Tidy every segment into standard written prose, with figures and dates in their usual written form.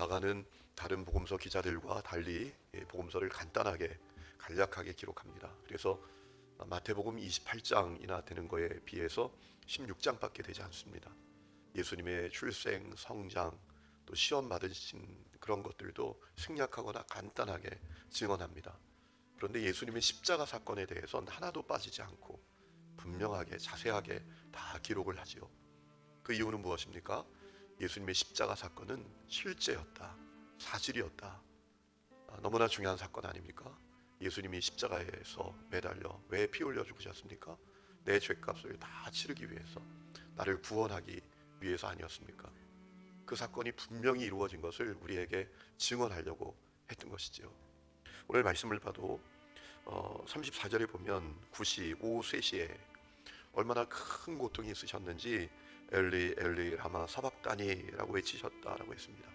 마가는 다른 복음서 기자들과 달리 복음서를 간단하게 간략하게 기록합니다. 그래서 마태복음 28장이나 되는 거에 비해서 16장밖에 되지 않습니다. 예수님의 출생, 성장, 또 시험 받으신 그런 것들도 생략하거나 간단하게 증언합니다. 그런데 예수님의 십자가 사건에 대해서는 하나도 빠지지 않고 분명하게 자세하게 다 기록을 하지요. 그 이유는 무엇입니까? 예수님의 십자가 사건은 실제였다, 사실이었다. 너무나 중요한 사건 아닙니까? 예수님이 십자가에서 매달려 왜 피 흘려 죽으셨습니까? 내 죄값을 다 치르기 위해서, 나를 구원하기 위해서 아니었습니까? 그 사건이 분명히 이루어진 것을 우리에게 증언하려고 했던 것이죠. 오늘 말씀을 봐도 34절에 보면 9시 오후 3시에 얼마나 큰 고통이 있으셨는지 엘리 엘리 라마 사박다니라고 외치셨다라고 했습니다.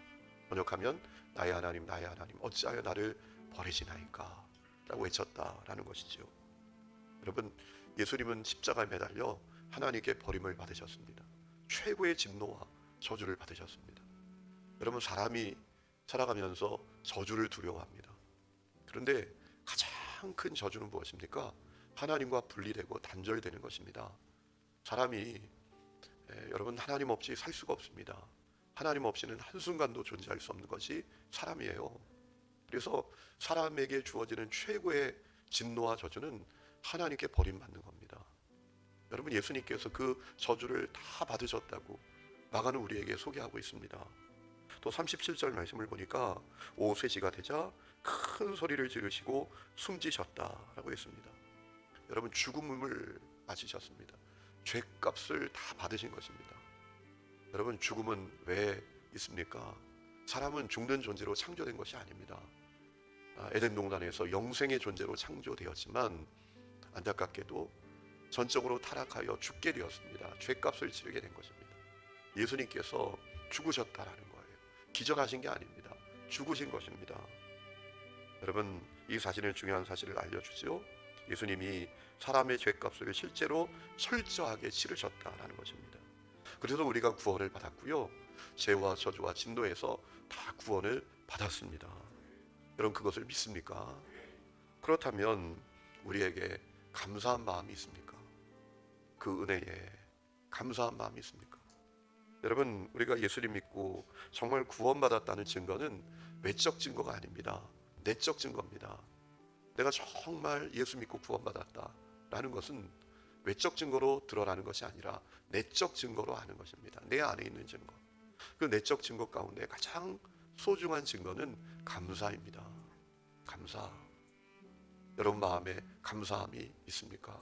번역하면 나의 하나님 나의 하나님 어찌하여 나를 버리시나이까 라고 외쳤다라는 것이죠. 여러분, 예수님은 십자가에 매달려 하나님께 버림을 받으셨습니다. 최고의 진노와 저주를 받으셨습니다. 여러분, 사람이 살아가면서 저주를 두려워합니다. 그런데 가장 큰 저주는 무엇입니까? 하나님과 분리되고 단절되는 것입니다. 사람이 여러분, 하나님 없이 살 수가 없습니다. 하나님 없이는 한순간도 존재할 수 없는 것이 사람이에요. 그래서 사람에게 주어지는 최고의 진노와 저주는 하나님께 버림받는 겁니다. 여러분, 예수님께서 그 저주를 다 받으셨다고 마가는 우리에게 소개하고 있습니다. 또 37절 말씀을 보니까 오후 3시가 되자 큰 소리를 지르시고 숨지셨다라고 했습니다. 여러분, 죽음을 맞으셨습니다. 죄값을 다 받으신 것입니다. 여러분, 죽음은 왜 있습니까? 사람은 죽는 존재로 창조된 것이 아닙니다. 에덴 동산에서 영생의 존재로 창조되었지만 안타깝게도 전적으로 타락하여 죽게 되었습니다. 죄값을 치르게 된 것입니다. 예수님께서 죽으셨다라는 거예요. 기절하신 게 아닙니다. 죽으신 것입니다. 여러분, 이 사실은 중요한 사실을 알려주죠. 예수님이 사람의 죄값을 실제로 철저하게 치르셨다라는 것입니다. 그래서 우리가 구원을 받았고요, 죄와 저주와 진노에서 다 구원을 받았습니다. 여러분, 그것을 믿습니까? 그렇다면 우리에게 감사한 마음이 있습니까? 그 은혜에 감사한 마음이 있습니까? 여러분, 우리가 예수를 믿고 정말 구원받았다는 증거는 외적 증거가 아닙니다. 내적 증거입니다. 내가 정말 예수 믿고 구원받았다라는 것은 외적 증거로 드러나는 것이 아니라 내적 증거로 하는 것입니다. 내 안에 있는 증거. 그 내적 증거 가운데 가장 소중한 증거는 감사입니다. 감사. 여러분 마음에 감사함이 있습니까?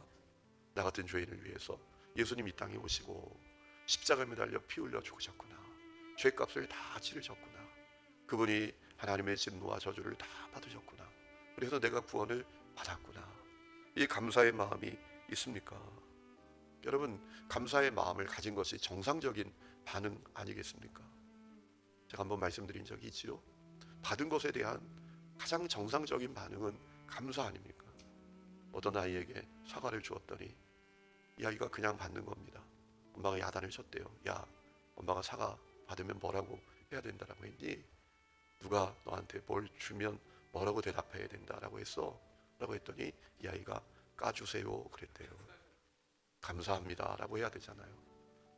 나 같은 죄인을 위해서 예수님 이 땅에 오시고 십자가에 매달려 피 흘려 죽으셨구나. 죄값을 다 치르셨구나. 그분이 하나님의 진노와 저주를 다 받으셨구나. 그래서 내가 구원을 받았구나. 이 감사의 마음이 있습니까? 여러분, 감사의 마음을 가진 것이 정상적인 반응 아니겠습니까? 제가 한번 말씀드린 적이 있지요. 받은 것에 대한 가장 정상적인 반응은 감사 아닙니까? 어떤 아이에게 사과를 주었더니 이 아이가 그냥 받는 겁니다. 엄마가 야단을 쳤대요. 야, 엄마가 사과 받으면 뭐라고 해야 된다라고 했니? 누가 너한테 뭘 주면 뭐라고 대답해야 된다라고 했어? 라고 했더니 이 아이가 까주세요 그랬대요. 감사합니다 라고 해야 되잖아요.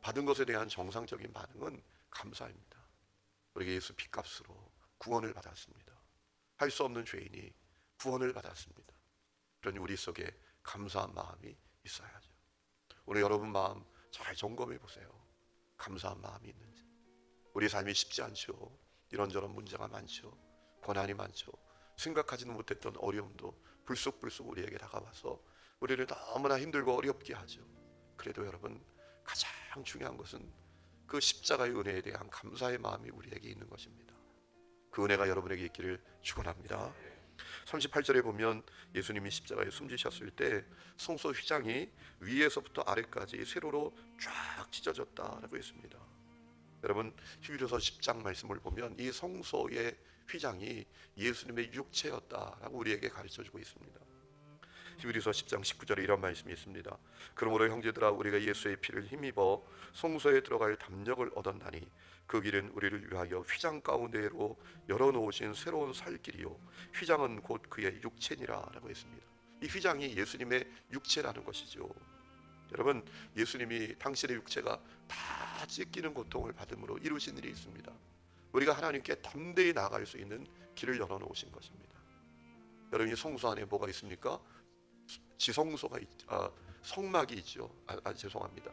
받은 것에 대한 정상적인 반응은 감사입니다. 우리가 예수 핏값으로 구원을 받았습니다. 할 수 없는 죄인이 구원을 받았습니다. 그러니 우리 속에 감사한 마음이 있어야죠. 오늘 여러분 마음 잘 점검해 보세요. 감사한 마음이 있는지. 우리 삶이 쉽지 않죠. 이런저런 문제가 많죠. 고난이 많죠. 생각하지는 못했던 어려움도 불쑥불쑥 우리에게 다가와서 우리를 너무나 힘들고 어렵게 하죠. 그래도 여러분, 가장 중요한 것은 그 십자가의 은혜에 대한 감사의 마음이 우리에게 있는 것입니다. 그 은혜가 여러분에게 있기를 축원합니다. 38절에 보면 예수님이 십자가에 숨지셨을 때 성소 휘장이 위에서부터 아래까지 세로로 쫙 찢어졌다라고 했습니다. 여러분, 히브리서 10장 말씀을 보면 이 성소의 휘장이 예수님의 육체였다라고 우리에게 가르쳐주고 있습니다. 히브리서 10장 19절에 이런 말씀이 있습니다. 그러므로 형제들아 우리가 예수의 피를 힘입어 성소에 들어갈 담력을 얻었나니 그 길은 우리를 위하여 휘장 가운데로 열어놓으신 새로운 살 길이요 휘장은 곧 그의 육체니라 라고 했습니다. 이 휘장이 예수님의 육체라는 것이죠. 여러분, 예수님이 당신의 육체가 다 찢기는 고통을 받음으로 이루신 일이 있습니다. 우리가 하나님께 담대히 나아갈 수 있는 길을 열어놓으신 것입니다. 여러분, 이 성소 안에 뭐가 있습니까? 지성소가 성막이 있죠. 죄송합니다.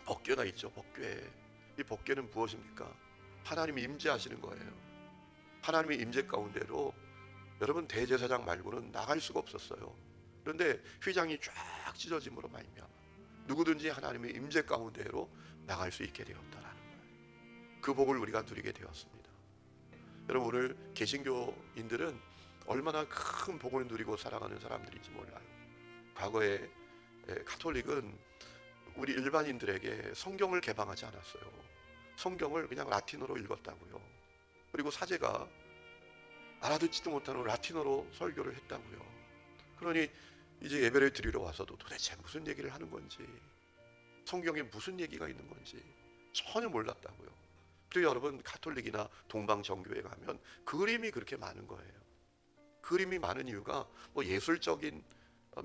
법궤가 있죠. 법궤. 이 법궤는 무엇입니까? 하나님이 임재하시는 거예요. 하나님의 임재 가운데로 여러분 대제사장 말고는 나갈 수가 없었어요. 그런데 휘장이 쫙 찢어짐으로 말미암아 누구든지 하나님의 임재 가운데로 나갈 수 있게 되었다라는 거예요. 그 복을 우리가 누리게 되었습니다. 여러분, 오늘 개신교인들은 얼마나 큰 복을 누리고 살아가는 사람들인지 몰라요. 과거에 가톨릭은 우리 일반인들에게 성경을 개방하지 않았어요. 성경을 그냥 라틴어로 읽었다고요. 그리고 사제가 알아듣지도 못하는 라틴어로 설교를 했다고요. 그러니 이제 예배를 드리러 와서도 도대체 무슨 얘기를 하는 건지, 성경에 무슨 얘기가 있는 건지 전혀 몰랐다고요. 그리고 여러분, 가톨릭이나 동방정교회 가면 그림이 그렇게 많은 거예요. 그림이 많은 이유가 뭐 예술적인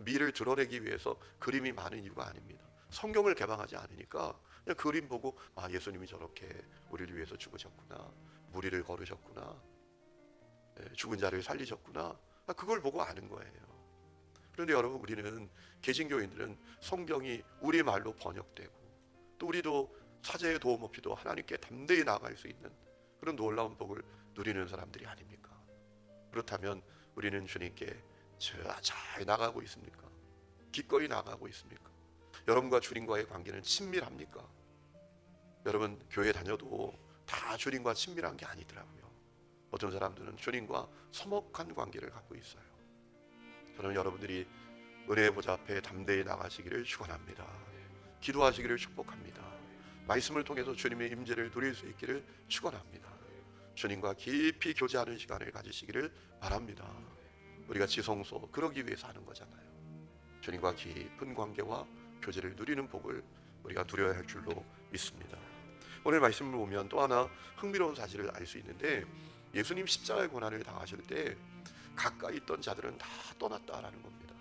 미를 드러내기 위해서 그림이 많은 이유가 아닙니다. 성경을 개방하지 않으니까 그냥 그림 보고 예수님이 저렇게 우리를 위해서 죽으셨구나, 무리를 걸으셨구나, 죽은 자를 살리셨구나, 그걸 보고 아는 거예요. 그런데 여러분, 우리는 개신교인들은 성경이 우리 말로 번역되고 또 우리도 사제의 도움 없이도 하나님께 담대히 나아갈 수 있는 그런 놀라운 복을 누리는 사람들이 아닙니까? 그렇다면 우리는 주님께 잘 나가고 있습니까? 기꺼이 나가고 있습니까? 여러분과 주님과의 관계는 친밀합니까? 여러분, 교회 다녀도 다 주님과 친밀한 게 아니더라고요. 어떤 사람들은 주님과 서먹한 관계를 갖고 있어요. 저는 여러분들이 은혜의 보좌 앞에 담대히 나가시기를 축원합니다. 기도하시기를 축복합니다. 말씀을 통해서 주님의 임재를 누릴 수 있기를 축원합니다. 주님과 깊이 교제하는 시간을 가지시기를 바랍니다. 우리가 지성소 그러기 위해서 하는 거잖아요. 주님과 깊은 관계와 교제를 누리는 복을 우리가 누려야 할 줄로 믿습니다. 오늘 말씀을 보면 또 하나 흥미로운 사실을 알 수 있는데, 예수님 십자가의 고난을 당하실 때 가까이 있던 자들은 다 떠났다라는 겁니다.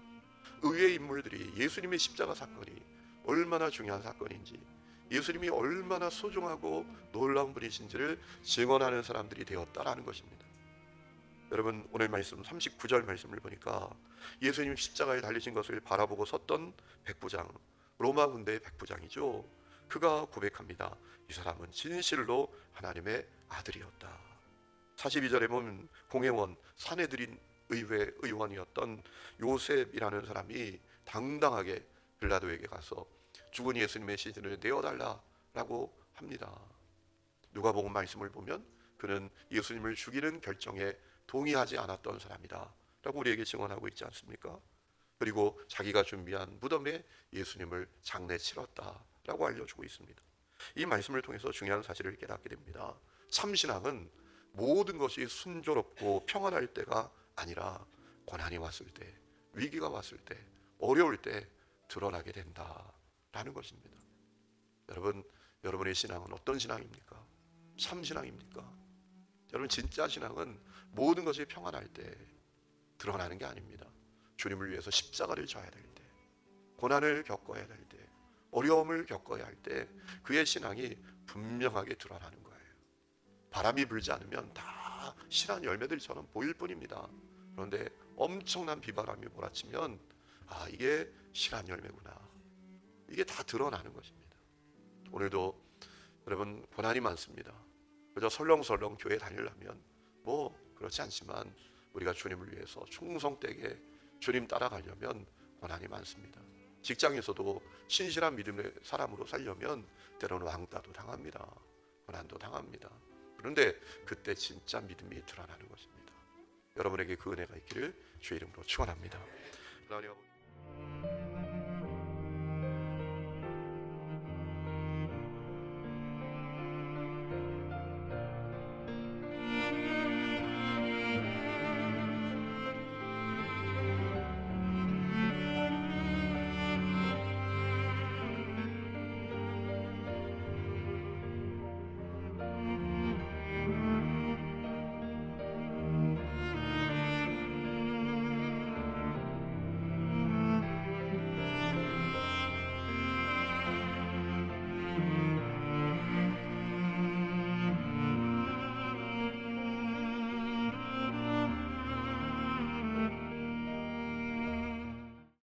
의외의 인물들이 예수님의 십자가 사건이 얼마나 중요한 사건인지, 예수님이 얼마나 소중하고 놀라운 분이신지를 증언하는 사람들이 되었다라는 것입니다. 여러분, 오늘 말씀 39절 말씀을 보니까 예수님 십자가에 달리신 것을 바라보고 섰던 백부장, 로마 군대의 백부장이죠. 그가 고백합니다. 이 사람은 진실로 하나님의 아들이었다. 42절에 보면 공회원, 사내들인 의회 의원이었던 요셉이라는 사람이 당당하게 빌라도에게 가서 죽은 예수님의 시신을 내어달라라고 합니다. 누가복음 말씀을 보면 그는 예수님을 죽이는 결정에 동의하지 않았던 사람이다 라고 우리에게 증언하고 있지 않습니까? 그리고 자기가 준비한 무덤에 예수님을 장례 치렀다 라고 알려주고 있습니다. 이 말씀을 통해서 중요한 사실을 깨닫게 됩니다. 참신앙은 모든 것이 순조롭고 평안할 때가 아니라 고난이 왔을 때, 위기가 왔을 때, 어려울 때 드러나게 된다라는 것입니다. 여러분, 여러분의 신앙은 어떤 신앙입니까? 참신앙입니까? 여러분, 진짜 신앙은 모든 것이 평안할 때 드러나는 게 아닙니다. 주님을 위해서 십자가를 져야 될 때, 고난을 겪어야 될 때, 어려움을 겪어야 할 때 그의 신앙이 분명하게 드러나는 거예요. 바람이 불지 않으면 다 실한 열매들처럼 보일 뿐입니다. 그런데 엄청난 비바람이 몰아치면 이게 실한 열매구나, 이게 다 드러나는 것입니다. 오늘도 여러분, 고난이 많습니다. 그저 설렁설렁 교회 다니려면 그렇지 않지만 우리가 주님을 위해서 충성되게 주님 따라가려면 고난이 많습니다. 직장에서도 신실한 믿음의 사람으로 살려면 때로는 왕따도 당합니다. 고난도 당합니다. 그런데 그때 진짜 믿음이 드러나는 것입니다. 여러분에게 그 은혜가 있기를 주의 이름으로 축원합니다.